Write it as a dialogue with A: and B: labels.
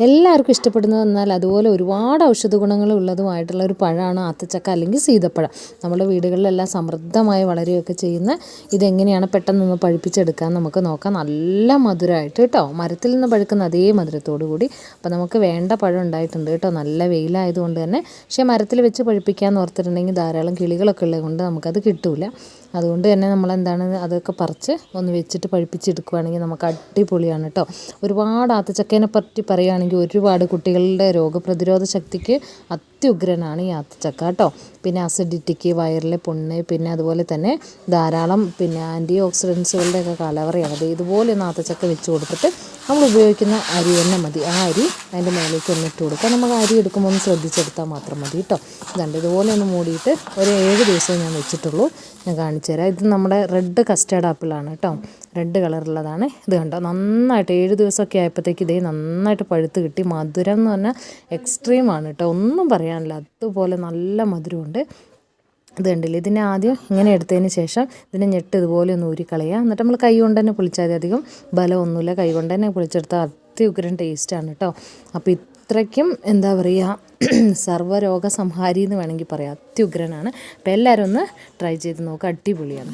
A: എല്ലാവർക്കും ഇഷ്ടപ്പെടുന്നത് എന്നാൽ അതുപോലെ ഒരുപാട് ഔഷധ ഗുണങ്ങളുള്ളതുമായിട്ടുള്ള ഒരു പഴമാണ് ആത്തച്ചക്ക അല്ലെങ്കിൽ സീതപ്പഴം. നമ്മുടെ വീടുകളിലെല്ലാം സമൃദ്ധമായി വളരുകയൊക്കെ ചെയ്യുന്ന ഇതെങ്ങനെയാണ് പെട്ടെന്നൊന്ന് പഴുപ്പിച്ചെടുക്കാൻ നമുക്ക് നോക്കാം. നല്ല മധുരമായിട്ട് കേട്ടോ, മരത്തിൽ നിന്ന് പഴുക്കുന്ന അതേ മധുരത്തോടു കൂടി. അപ്പോൾ നമുക്ക് വേണ്ട പഴം ഉണ്ടായിട്ടുണ്ട് കേട്ടോ, നല്ല വെയിലായതുകൊണ്ട് തന്നെ. പക്ഷേ മരത്തിൽ വെച്ച് പഴുപ്പിക്കാമെന്ന് ഓർത്തിട്ടുണ്ടെങ്കിൽ ധാരാളം കിളികളൊക്കെ ഉള്ളത് കൊണ്ട് നമുക്കത് കിട്ടില്ല. അതുകൊണ്ട് തന്നെ നമ്മളെന്താണ് അതൊക്കെ പറിച്ച് ഒന്ന് വെച്ചിട്ട് പഴുപ്പിച്ചെടുക്കുകയാണെങ്കിൽ നമുക്ക് അടിപൊളിയാണ് കേട്ടോ. ഒരുപാട് ആത്തച്ചക്കേനെ പറ്റി പറയുകയാണെങ്കിൽ ഒരുപാട് കുട്ടികളുടെ രോഗപ്രതിരോധ ശക്തിക്ക് അത്യുഗ്രനാണ് ഈ ആത്തച്ചക്ക കേട്ടോ. പിന്നെ അസിഡിറ്റിക്ക്, വയറിലെ പുണ്ണ്, പിന്നെ അതുപോലെ തന്നെ ധാരാളം ആൻറ്റി ഓക്സിഡൻസുകളുടെയൊക്കെ കലവറയാണ് അത്. ഇതുപോലെ ഒന്ന് ആത്തച്ചക്ക വെച്ച് കൊടുത്തിട്ട് നമ്മൾ ഉപയോഗിക്കുന്ന അരി തന്നെ മതി. ആ അരി അതിൻ്റെ മേലേക്ക് ഒന്ന് ഇട്ട് കൊടുക്കുക. നമുക്ക് അരി എടുക്കുമ്പോൾ ഒന്ന് ശ്രദ്ധിച്ചെടുത്താൽ മാത്രം മതി കേട്ടോ. ഇതുണ്ട്, ഇതുപോലെ ഒന്ന് മൂടിയിട്ട് ഒരു 7 ദിവസമേ ഞാൻ വെച്ചിട്ടുള്ളൂ. ഞാൻ കാണിച്ചു തരാം. ഇത് നമ്മുടെ റെഡ് കസ്റ്റേർഡ് ആപ്പിളാണ് കേട്ടോ, റെഡ് കളറുള്ളതാണ്. ഇത് കണ്ടോ, നന്നായിട്ട് 7 ദിവസമൊക്കെ ആയപ്പോഴത്തേക്ക് ഇതേ നന്നായിട്ട് പഴുത്ത് കിട്ടി. മധുരം എന്ന് പറഞ്ഞാൽ എക്സ്ട്രീമാണ് കേട്ടോ, ഒന്നും പറയാനില്ല. അതുപോലെ നല്ല മധുരമുണ്ട്. ഇത് കണ്ടില്ലേ, ഇതിനെ ആദ്യം ഇങ്ങനെ എടുത്തതിന് ശേഷം ഇതിനെ ഞെട്ട് ഇതുപോലെ ഒന്ന് ഊരിക്കളയുക. എന്നിട്ട് നമ്മൾ കൈ കൊണ്ട് തന്നെ പൊളിച്ചാൽ മതി. അധികം ബലമൊന്നുമില്ല, കൈ കൊണ്ട് തന്നെ പൊളിച്ചെടുത്താൽ അത്യുഗ്രൻ ടേസ്റ്റാണ് കേട്ടോ. അപ്പോൾ ഇത്രയ്ക്കും എന്താ പറയുക, സർവ്വരോഗ സംഹാരി എന്ന് വേണമെങ്കിൽ പറയാം. അത്യുഗ്രനാണ്. അപ്പോൾ എല്ലാവരും ഒന്ന് ട്രൈ ചെയ്ത് നോക്കുക, അടിപൊളിയാണ്.